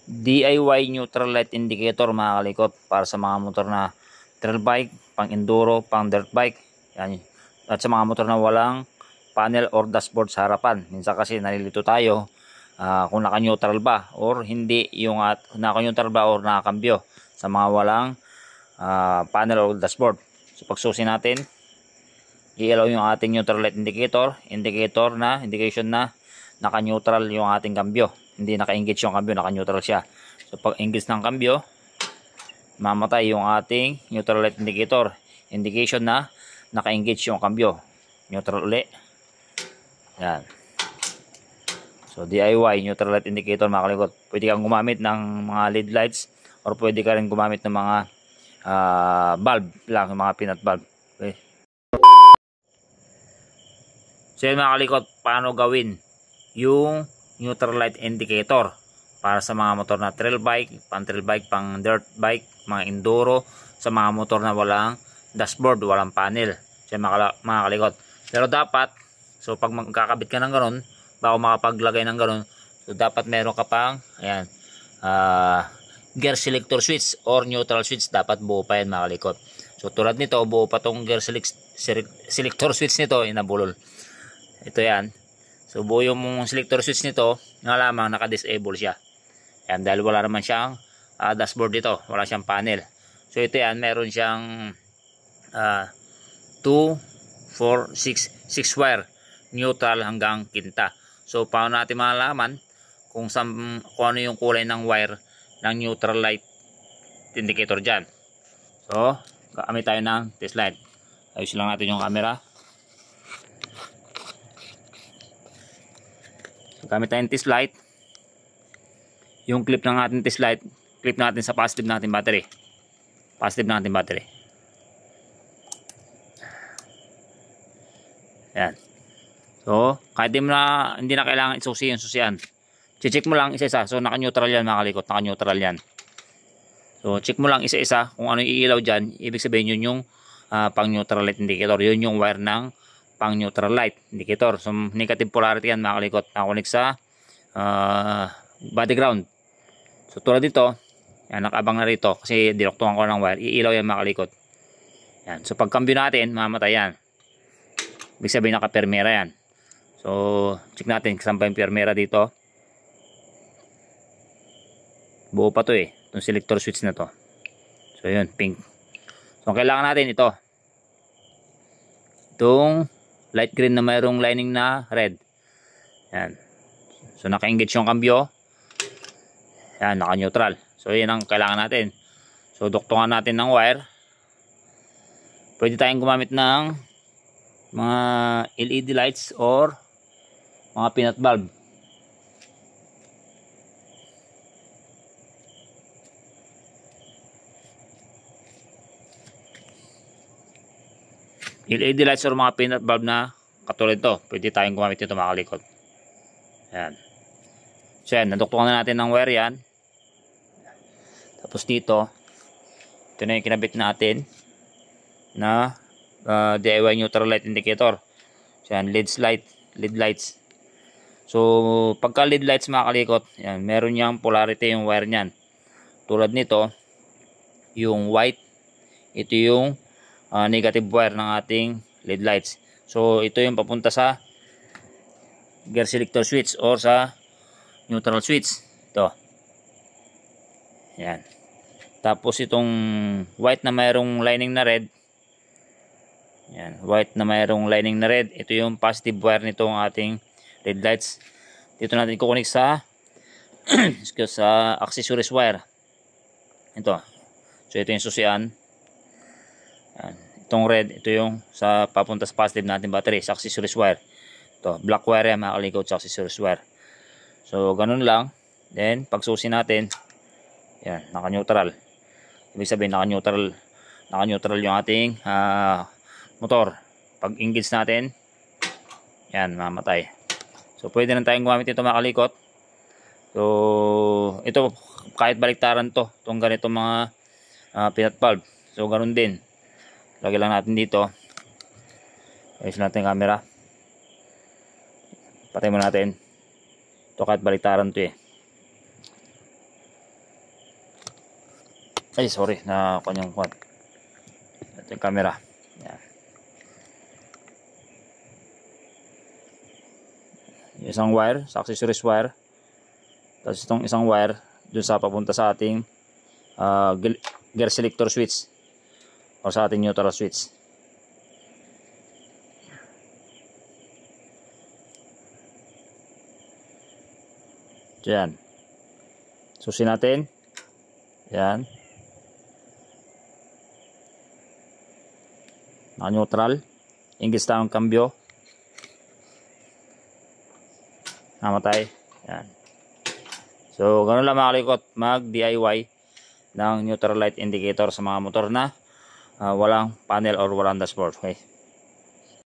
DIY neutral light indicator mga kalikot, para sa mga motor na trail bike, pang enduro, pang dirt bike. Yan. At sa mga motor na walang panel or dashboard sa harapan. Minsan kasi nalilito tayo kung naka-neutral ba or hindi, yung naka-neutral ba or nakakambyo sa mga walang panel or dashboard. So pagsusi natin, i-allow yung ating neutral light indication na naka-neutral yung ating kambyo. Hindi naka-engage yung kambyo, naka-neutral siya. So pag engage ng kambyo, mamatay yung ating neutral light indication na naka-engage yung kambyo. Neutral uli. Yan. So DIY neutral light indicator mga kalikot. Pwede kang gumamit ng mga LED lights or pwede ka rin gumamit ng mga bulb lang, mga peanut bulb. Okay. So yun mga kalikot, paano gawin yung neutral light indicator para sa mga motor na trail bike, pang dirt bike, mga enduro, sa mga motor na walang dashboard, walang panel. So mga kalikot. Pero dapat, so pag magkakabit ka ng ganun, bago makapaglagay ng ganun, so dapat meron ka pang, ayan, gear selector switch or neutral switch, dapat buo pa yan mga kalikot. So tulad nito, buo pa tong gear selector switch nito, inabulol. Ito yan. So buo yung selector switch nito, nga lamang naka-disable siya. Yan, dahil wala naman siyang dashboard dito, wala siyang panel. So ito yan, meron siyang 2, 4, 6 wire, neutral hanggang kinta. So paano natin malalaman kung ano yung kulay ng wire ng neutral light indicator dyan? So gamit tayo ng test light. Ayusin lang natin yung camera. So, gamit tayo ng test light. Yung clip ng ating test light, clip natin sa positive natin battery. Yan. So kahit hindi na kailangan isusi yung susian, check mo lang isa-isa. So naka-neutral yan mga kalikot, naka-neutral yan. So check mo lang isa-isa kung ano yung iilaw dyan. Ibig sabihin yun yung pang neutral light indicator, yun yung wire ng pang neutral light indicator. So negative polarity yan mga kalikot, nakakunik sa body ground. So tulad dito, yan, nakabang na rito kasi dinuktungan ko ng wire, iilaw yan mga kalikot. Yan. So pag cambio natin, mamatay yan. Ibig sabihin naka-permera yan. So check natin kasama yung permera dito. Buo pa to itong selector switch na to. So yun, pink. So kailangan natin ito, itong light green na mayroong lining na red. Yan. So naka-engage yung cambio. Yan, naka-neutral. So yan ang kailangan natin. So duktungan natin ng wire. Pwede tayong gumamit ng mga LED lights or mga peanut bulb. LED lights or mga peanut bulb na katulad ito, pwede tayong gumamit nito mga kalikot. Yan. So yan, naduktungan na natin ng wire yan. Tapos dito, ito na yung kinabit natin na DIY neutral light indicator. So yan, LED lights. So pagka LED lights mga kalikot, yan, meron niyang polarity yung wire niyan. Tulad nito, yung white, ito yung negative wire ng ating LED lights. So ito yung papunta sa gear selector switch or sa neutral switch. Ito. Yan. Tapos itong white na mayroong lining na red. Yan, white na mayroong lining na red. Ito yung positive wire nitong ating LED lights. Dito natin kukunik sa sa accessories wire. Ito. So ito yung susian. Yan. Itong red, ito yung sa papunta sa positive natin battery, sa accessories wire. Ito, black wire yan, makakalikot sa accessories wire. So ganun lang. Then pagsusi natin, yan, naka-neutral. Ibig sabihin naka-neutral yung ating motor. Pag engage natin, yan, mamatay. So pwede na tayong gumamit ito mga kalikot. So ito, kahit baliktaran to, itong ganito mga peanut bulb. So ganun din. Lagay lang natin dito. Ayusin natin yung camera. Patay mo natin. Ito kahit baliktaran to Ay, sorry, na kanyang quad. Ito yung camera. Yan. Yung isang wire, sa accessories wire. Tapos itong isang wire dun sa papunta sa ating gear selector switch o sa ating neutral switch. Yan. Susin natin. Yan. Naka-neutral. Ingis na ang kambyo. Namatay. Yan. So, ganun lang mga kalikot. Mag-DIY ng neutral light indicator sa mga motor na walang panel or walang dashboard. Okay.